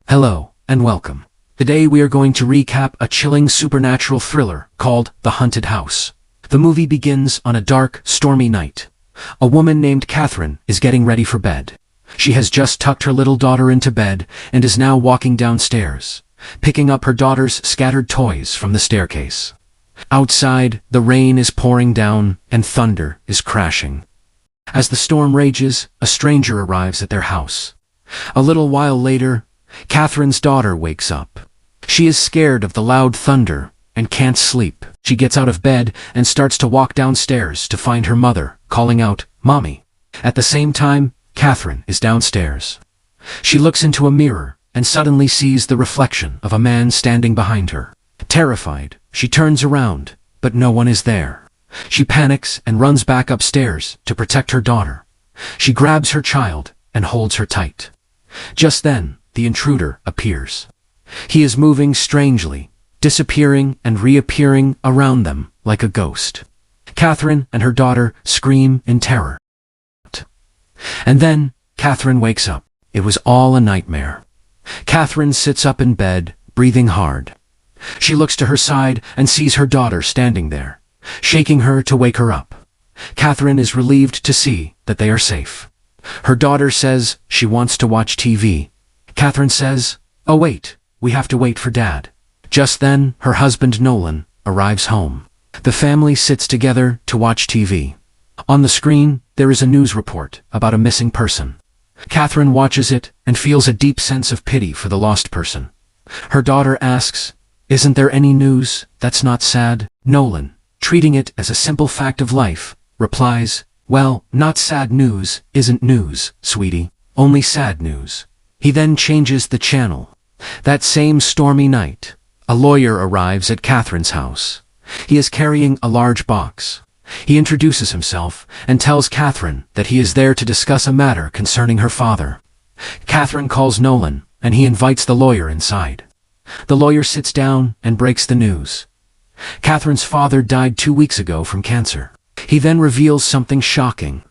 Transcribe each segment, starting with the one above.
Hello, and welcome. Today we are going to recap a chilling supernatural thriller called The Haunted House. The movie begins on a dark, stormy night. A woman named Catherine is getting ready for bed. She has just tucked her little daughter into bed and is now walking downstairs, picking up her daughter's scattered toys from the staircase. Outside, the rain is pouring down and thunder is crashing. As the storm rages, a stranger arrives at their house. A little while later, Catherine's daughter wakes up. She is scared of the loud thunder and can't sleep. She gets out of bed and starts to walk downstairs to find her mother, calling out, "Mommy." At the same time, Catherine is downstairs. She looks into a mirror and suddenly sees the reflection of a man standing behind her. Terrified, she turns around, but no one is there. She panics and runs back upstairs to protect her daughter. She grabs her child and holds her tight. Just then, the intruder appears. He is moving strangely, disappearing and reappearing around them like a ghost. Catherine and her daughter scream in terror. And then, Catherine wakes up. It was all a nightmare. Catherine sits up in bed, breathing hard. She looks to her side and sees her daughter standing there, shaking her to wake her up. Catherine is relieved to see that they are safe. Her daughter says she wants to watch TV. Catherine says, "Oh wait, we have to wait for Dad." Just then, her husband Nolan arrives home. The family sits together to watch TV. On the screen, there is a news report about a missing person. Catherine watches it and feels a deep sense of pity for the lost person. Her daughter asks, "Isn't there any news that's not sad?" Nolan, treating it as a simple fact of life, replies, "Well, not sad news isn't news, sweetie. Only sad news." He then changes the channel. That same stormy night, a lawyer arrives at Catherine's house. He is carrying a large box. He introduces himself and tells Catherine that he is there to discuss a matter concerning her father. Catherine calls Nolan, and he invites the lawyer inside. The lawyer sits down and breaks the news. Catherine's father died 2 weeks ago from cancer. He then reveals something shocking.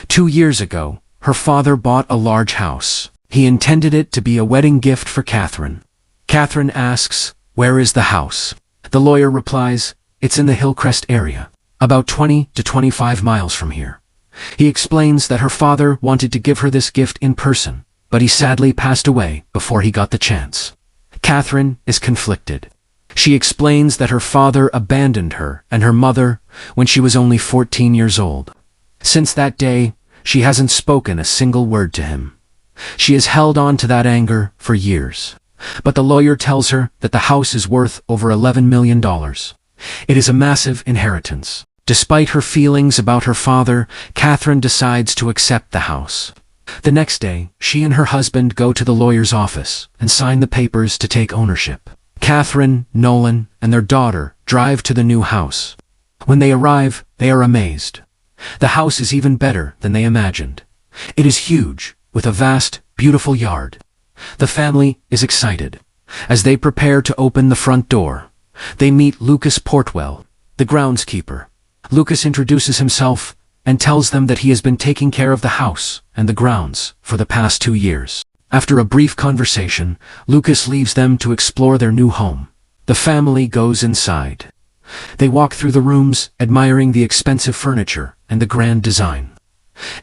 2 years ago, her father bought a large house. He intended it to be a wedding gift for Catherine. Catherine asks, "Where is the house?" The lawyer replies, "It's in the Hillcrest area, about 20 to 25 miles from here." He explains that her father wanted to give her this gift in person, but he sadly passed away before he got the chance. Catherine is conflicted. She explains that her father abandoned her and her mother when she was only 14 years old. Since that day, she hasn't spoken a single word to him. She has held on to that anger for years. But the lawyer tells her that the house is worth over $11 million. It is a massive inheritance. Despite her feelings about her father, Catherine decides to accept the house. The next day, she and her husband go to the lawyer's office and sign the papers to take ownership. Catherine, Nolan, and their daughter drive to the new house. When they arrive, they are amazed. The house is even better than they imagined. It is huge, with a vast, beautiful yard. The family is excited. As they prepare to open the front door, they meet Lucas Portwell, the groundskeeper. Lucas introduces himself and tells them that he has been taking care of the house and the grounds for the past 2 years. After a brief conversation, Lucas leaves them to explore their new home. The family goes inside. They walk through the rooms, admiring the expensive furniture and the grand design.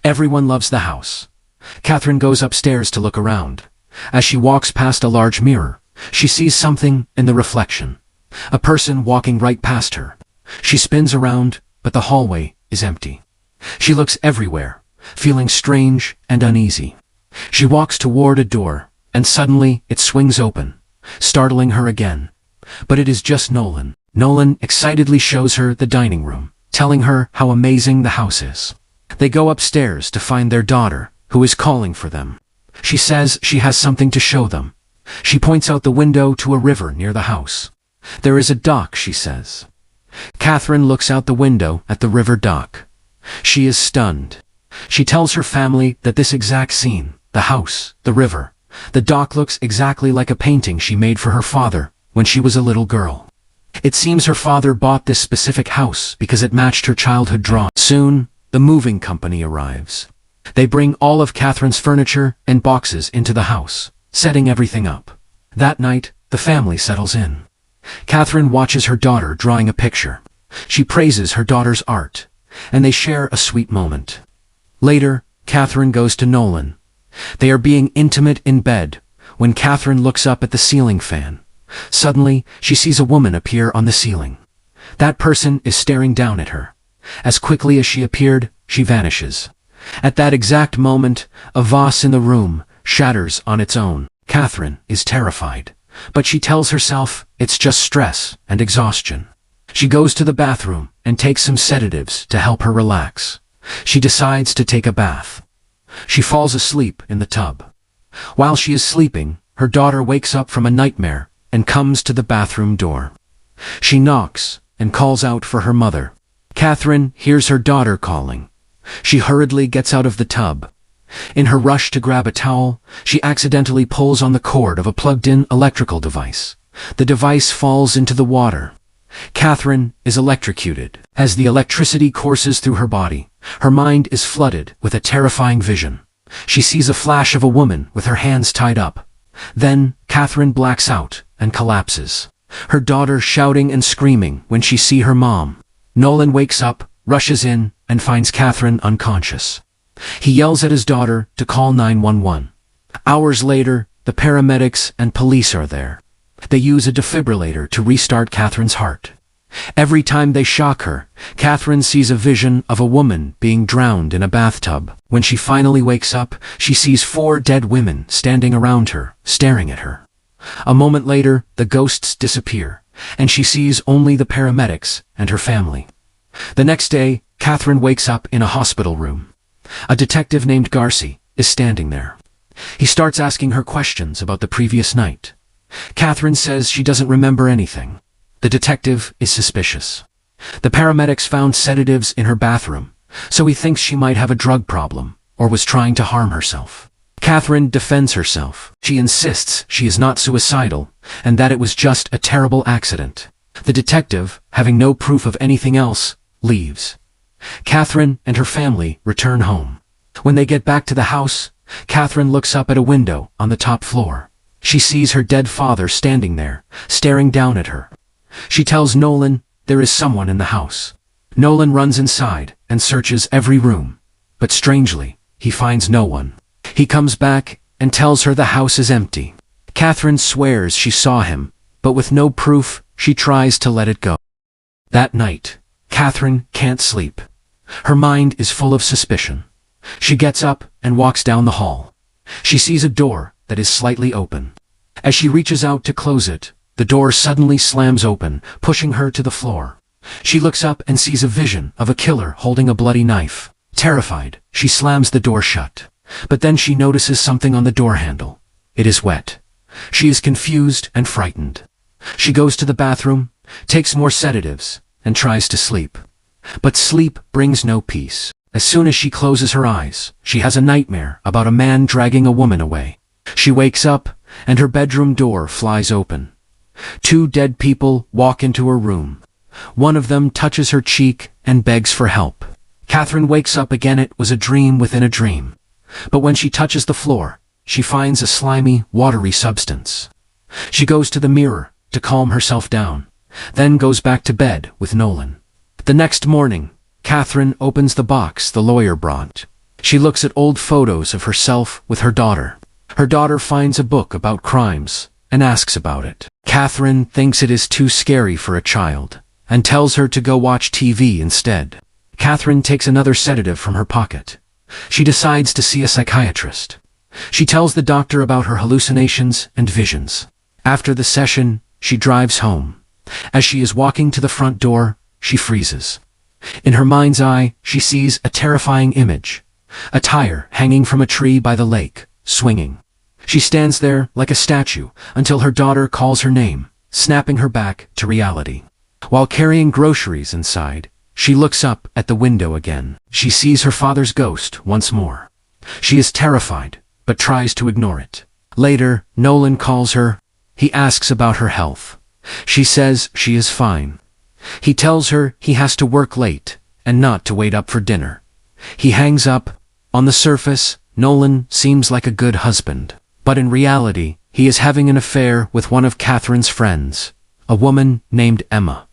Everyone loves the house. Catherine goes upstairs to look around. As she walks past a large mirror, she sees something in the reflection. A person walking right past her. She spins around, but the hallway is empty. She looks everywhere, feeling strange and uneasy. She walks toward a door, and suddenly it swings open, startling her again. But it is just Nolan. Nolan excitedly shows her the dining room, telling her how amazing the house is. They go upstairs to find their daughter, who is calling for them. She says she has something to show them. She points out the window to a river near the house. There is a dock, she says. Catherine looks out the window at the river dock. She is stunned. She tells her family that this exact scene, the house, the river, the dock looks exactly like a painting she made for her father when she was a little girl. It seems her father bought this specific house because it matched her childhood drawing. Soon, the moving company arrives. They bring all of Catherine's furniture and boxes into the house, setting everything up. That night, the family settles in. Catherine watches her daughter drawing a picture. She praises her daughter's art, and they share a sweet moment. Later, Catherine goes to Nolan. They are being intimate in bed when Catherine looks up at the ceiling fan. Suddenly, she sees a woman appear on the ceiling. That person is staring down at her. As quickly as she appeared, she vanishes. At that exact moment, a vase in the room shatters on its own. Catherine is terrified, but she tells herself it's just stress and exhaustion. She goes to the bathroom and takes some sedatives to help her relax. She decides to take a bath. She falls asleep in the tub. While she is sleeping, her daughter wakes up from a nightmare and comes to the bathroom door. She knocks and calls out for her mother. Catherine hears her daughter calling. She hurriedly gets out of the tub. In her rush to grab a towel, she accidentally pulls on the cord of a plugged-in electrical device. The device falls into the water. Catherine is electrocuted. As the electricity courses through her body, her mind is flooded with a terrifying vision. She sees a flash of a woman with her hands tied up. Then, Catherine blacks out and collapses. Her daughter shouting and screaming when she sees her mom. Nolan wakes up, rushes in, and finds Catherine unconscious. He yells at his daughter to call 911. Hours later, the paramedics and police are there. They use a defibrillator to restart Catherine's heart. Every time they shock her, Catherine sees a vision of a woman being drowned in a bathtub. When she finally wakes up, she sees 4 dead women standing around her, staring at her. A moment later, the ghosts disappear, and she sees only the paramedics and her family. The next day, Catherine wakes up in a hospital room. A detective named Garci is standing there. He starts asking her questions about the previous night. Catherine says she doesn't remember anything. The detective is suspicious. The paramedics found sedatives in her bathroom, so he thinks she might have a drug problem or was trying to harm herself. Catherine defends herself. She insists she is not suicidal and that it was just a terrible accident. The detective, having no proof of anything else, leaves. Catherine and her family return home. When they get back to the house, Catherine looks up at a window on the top floor. She sees her dead father standing there, staring down at her. She tells Nolan there is someone in the house. Nolan runs inside and searches every room, but strangely, he finds no one. He comes back and tells her the house is empty. Catherine swears she saw him, but with no proof, she tries to let it go. That night, Catherine can't sleep. Her mind is full of suspicion. She gets up and walks down the hall. She sees a door that is slightly open. As she reaches out to close it, the door suddenly slams open, pushing her to the floor. She looks up and sees a vision of a killer holding a bloody knife. Terrified, she slams the door shut. But then she notices something on the door handle. It is wet. She is confused and frightened. She goes to the bathroom, takes more sedatives, and tries to sleep. But sleep brings no peace. As soon as she closes her eyes, she has a nightmare about a man dragging a woman away. She wakes up, and her bedroom door flies open. 2 dead people walk into her room. One of them touches her cheek and begs for help. Catherine wakes up again. It was a dream within a dream. But when she touches the floor, she finds a slimy, watery substance. She goes to the mirror to calm herself down, then goes back to bed with Nolan. The next morning, Catherine opens the box the lawyer brought. She looks at old photos of herself with her daughter. Her daughter finds a book about crimes and asks about it. Catherine thinks it is too scary for a child and tells her to go watch TV instead. Catherine takes another sedative from her pocket. She decides to see a psychiatrist. She tells the doctor about her hallucinations and visions. After the session, she drives home. As she is walking to the front door, she freezes. In her mind's eye, she sees a terrifying image. A tire hanging from a tree by the lake, swinging. She stands there like a statue until her daughter calls her name, snapping her back to reality. While carrying groceries inside, she looks up at the window again. She sees her father's ghost once more. She is terrified, but tries to ignore it. Later, Nolan calls her. He asks about her health. She says she is fine. He tells her he has to work late and not to wait up for dinner. He hangs up. On the surface, Nolan seems like a good husband, but in reality, he is having an affair with one of Catherine's friends, a woman named Emma.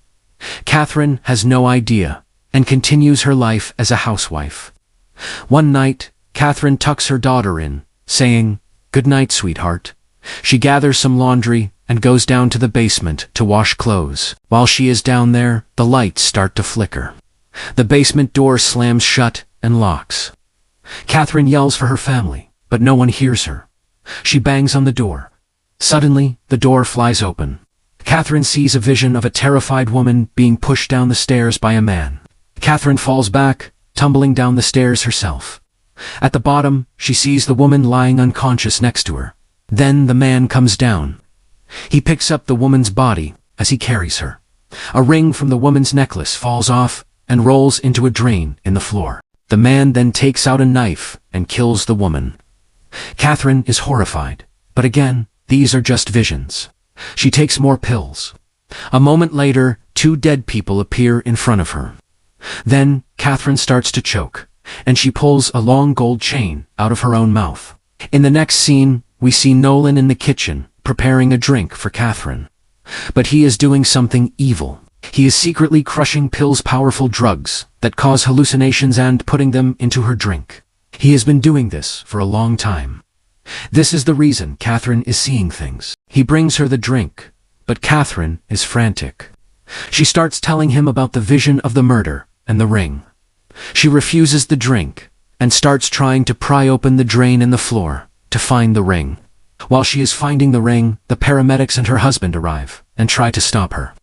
Catherine has no idea and continues her life as a housewife. One night, Catherine tucks her daughter in, saying, "Good night, sweetheart." She gathers some laundry and goes down to the basement to wash clothes. While she is down there, the lights start to flicker. The basement door slams shut and locks. Catherine yells for her family, but no one hears her. She bangs on the door. Suddenly, the door flies open. Catherine sees a vision of a terrified woman being pushed down the stairs by a man. Catherine falls back, tumbling down the stairs herself. At the bottom, she sees the woman lying unconscious next to her. Then the man comes down. He picks up the woman's body as he carries her. A ring from the woman's necklace falls off and rolls into a drain in the floor. The man then takes out a knife and kills the woman. Catherine is horrified, but again, these are just visions. She takes more pills. A moment later, 2 dead people appear in front of her. Then, Catherine starts to choke, and she pulls a long gold chain out of her own mouth. In the next scene, we see Nolan in the kitchen, preparing a drink for Catherine. But he is doing something evil. He is secretly crushing pills, powerful drugs that cause hallucinations, and putting them into her drink. He has been doing this for a long time. This is the reason Catherine is seeing things. He brings her the drink, but Catherine is frantic. She starts telling him about the vision of the murder and the ring. She refuses the drink and starts trying to pry open the drain in the floor to find the ring. While she is finding the ring, the paramedics and her husband arrive and try to stop her.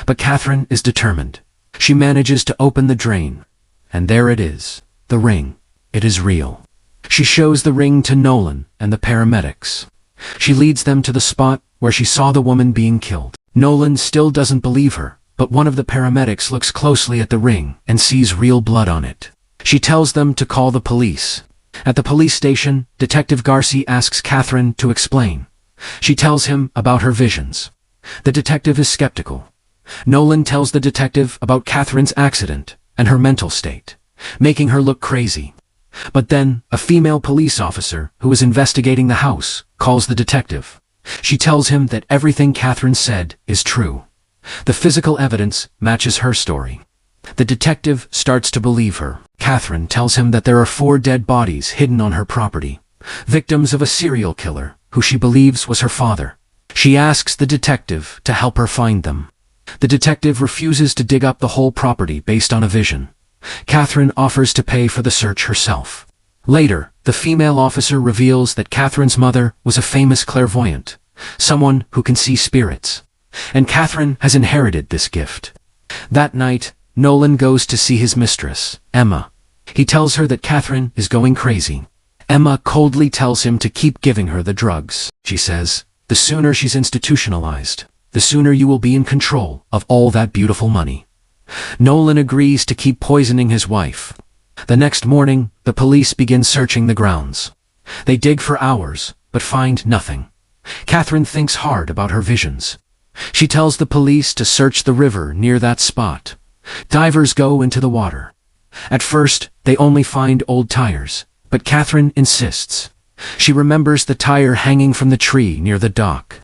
But Catherine is determined. She manages to open the drain, and there it is, the ring. It is real. She shows the ring to Nolan and the paramedics. She leads them to the spot where she saw the woman being killed. Nolan still doesn't believe her, but one of the paramedics looks closely at the ring and sees real blood on it. She tells them to call the police. At the police station, Detective Garcia asks Catherine to explain. She tells him about her visions. The detective is skeptical. Nolan tells the detective about Catherine's accident and her mental state, making her look crazy. But then, a female police officer who is investigating the house calls the detective. She tells him that everything Catherine said is true. The physical evidence matches her story. The detective starts to believe her. Catherine tells him that there are 4 dead bodies hidden on her property, victims of a serial killer who she believes was her father. She asks the detective to help her find them. The detective refuses to dig up the whole property based on a vision. Catherine offers to pay for the search herself. Later, the female officer reveals that Catherine's mother was a famous clairvoyant, someone who can see spirits, and Catherine has inherited this gift. That night, Nolan goes to see his mistress, Emma. He tells her that Catherine is going crazy. Emma coldly tells him to keep giving her the drugs. She says, "The sooner she's institutionalized, the sooner you will be in control of all that beautiful money." Nolan agrees to keep poisoning his wife. The next morning, the police begin searching the grounds. They dig for hours, but find nothing. Catherine thinks hard about her visions. She tells the police to search the river near that spot. Divers go into the water. At first, they only find old tires, but Catherine insists. She remembers the tire hanging from the tree near the dock,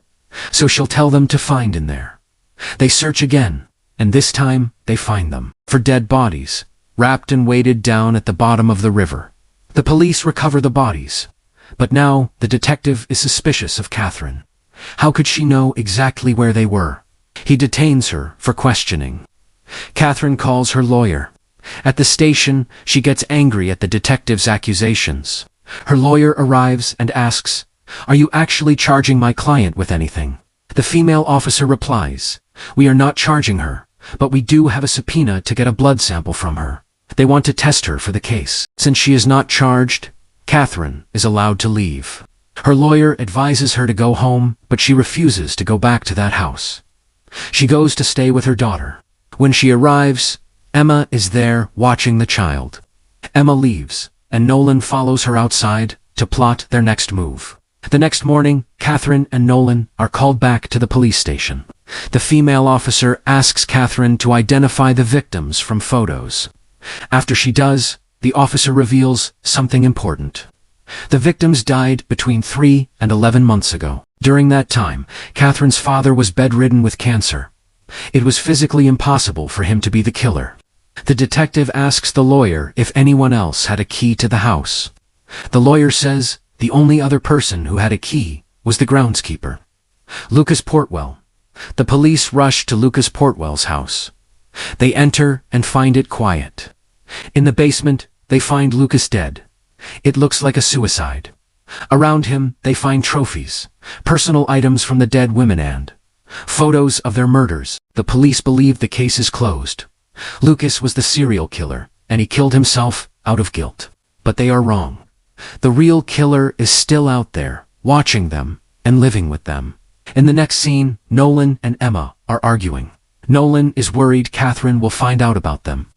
so she'll tell them to find in there. They search again, and this time they find them. For dead bodies, wrapped and weighted down at the bottom of the river. The police recover the bodies, but now the detective is suspicious of Catherine. How could she know exactly where they were? He detains her for questioning. Catherine calls her lawyer. At the station, she gets angry at the detective's accusations. Her lawyer arrives and asks, "Are you actually charging my client with anything?" The female officer replies, "We are not charging her, but we do have a subpoena to get a blood sample from her. They want to test her for the case." Since she is not charged, Catherine is allowed to leave. Her lawyer advises her to go home, but she refuses to go back to that house. She goes to stay with her daughter. When she arrives, Emma is there watching the child. Emma leaves, and Nolan follows her outside to plot their next move. The next morning, Catherine and Nolan are called back to the police station. The female officer asks Catherine to identify the victims from photos. After she does, the officer reveals something important. The victims died between 3 and 11 months ago. During that time, Catherine's father was bedridden with cancer. It was physically impossible for him to be the killer. The detective asks the lawyer if anyone else had a key to the house. The lawyer says the only other person who had a key was the groundskeeper, Lucas Portwell. The police rush to Lucas Portwell's house. They enter and find it quiet. In the basement, they find Lucas dead. It looks like a suicide. Around him, they find trophies, personal items from the dead women and photos of their murders. The police believe the case is closed. Lucas was the serial killer, and he killed himself out of guilt. But they are wrong. The real killer is still out there, watching them and living with them. In the next scene, Nolan and Emma are arguing. Nolan is worried Catherine will find out about them.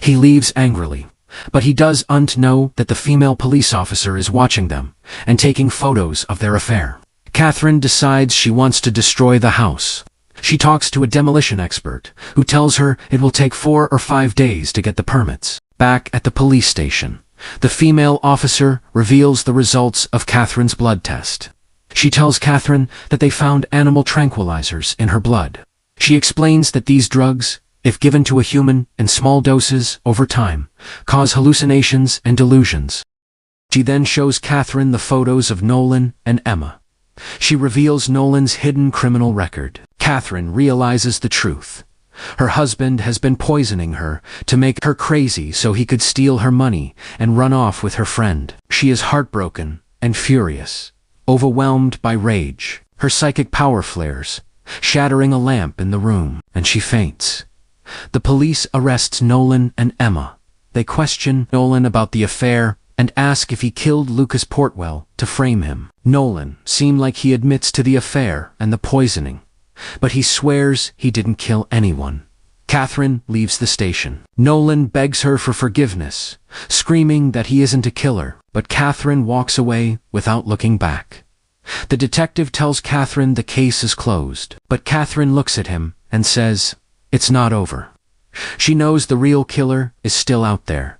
He leaves angrily, but he doesn't know that the female police officer is watching them and taking photos of their affair. Catherine decides she wants to destroy the house. She talks to a demolition expert, who tells her it will take 4 or 5 days to get the permits. Back at the police station, the female officer reveals the results of Catherine's blood test. She tells Catherine that they found animal tranquilizers in her blood. She explains that these drugs, if given to a human in small doses over time, cause hallucinations and delusions. She then shows Catherine the photos of Nolan and Emma. She reveals Nolan's hidden criminal record. Catherine realizes the truth. Her husband has been poisoning her to make her crazy so he could steal her money and run off with her friend. She is heartbroken and furious, overwhelmed by rage. Her psychic power flares, shattering a lamp in the room, and she faints. The police arrests Nolan and Emma. They question Nolan about the affair and ask if he killed Lucas Portwell to frame him. Nolan seems like he admits to the affair and the poisoning, but he swears he didn't kill anyone. Catherine leaves the station. Nolan begs her for forgiveness, screaming that he isn't a killer, but Catherine walks away without looking back. The detective tells Catherine the case is closed, but Catherine looks at him and says, "It's not over." She knows the real killer is still out there.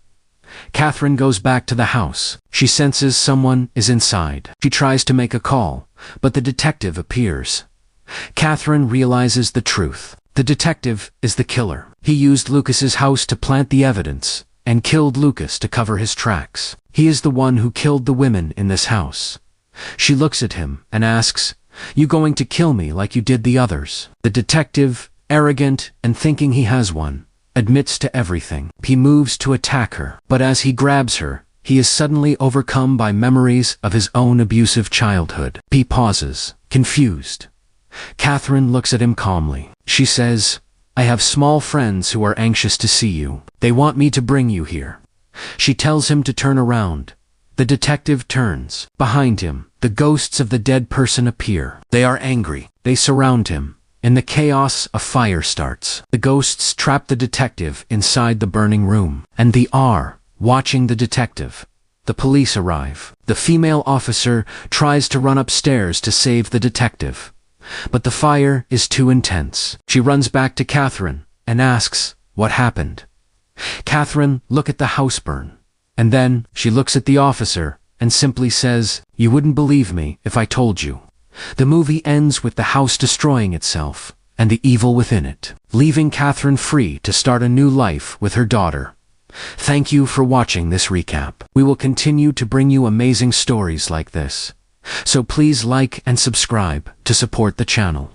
Catherine goes back to the house. She senses someone is inside. She tries to make a call, but the detective appears. Catherine realizes the truth. The detective is the killer. He used Lucas's house to plant the evidence and killed Lucas to cover his tracks. He is the one who killed the women in this house. She looks at him and asks, "You going to kill me like you did the others?" The detective, arrogant and thinking he has one, admits to everything. He moves to attack her, but as he grabs her, he is suddenly overcome by memories of his own abusive childhood. He pauses, confused. Catherine looks at him calmly. She says, "I have small friends who are anxious to see you. They want me to bring you here." She tells him to turn around. The detective turns. Behind him, the ghosts of the dead person appear. They are angry. They surround him. In the chaos, a fire starts. The ghosts trap the detective inside the burning room, and they are watching the detective. The police arrive. The female officer tries to run upstairs to save the detective, but the fire is too intense. She runs back to Catherine and asks what happened. Catherine looks at the house burn, and then she looks at the officer and simply says, "You wouldn't believe me if I told you." The movie ends with the house destroying itself and the evil within it, leaving Catherine free to start a new life with her daughter. Thank you for watching this recap. We will continue to bring you amazing stories like this, so please like and subscribe to support the channel.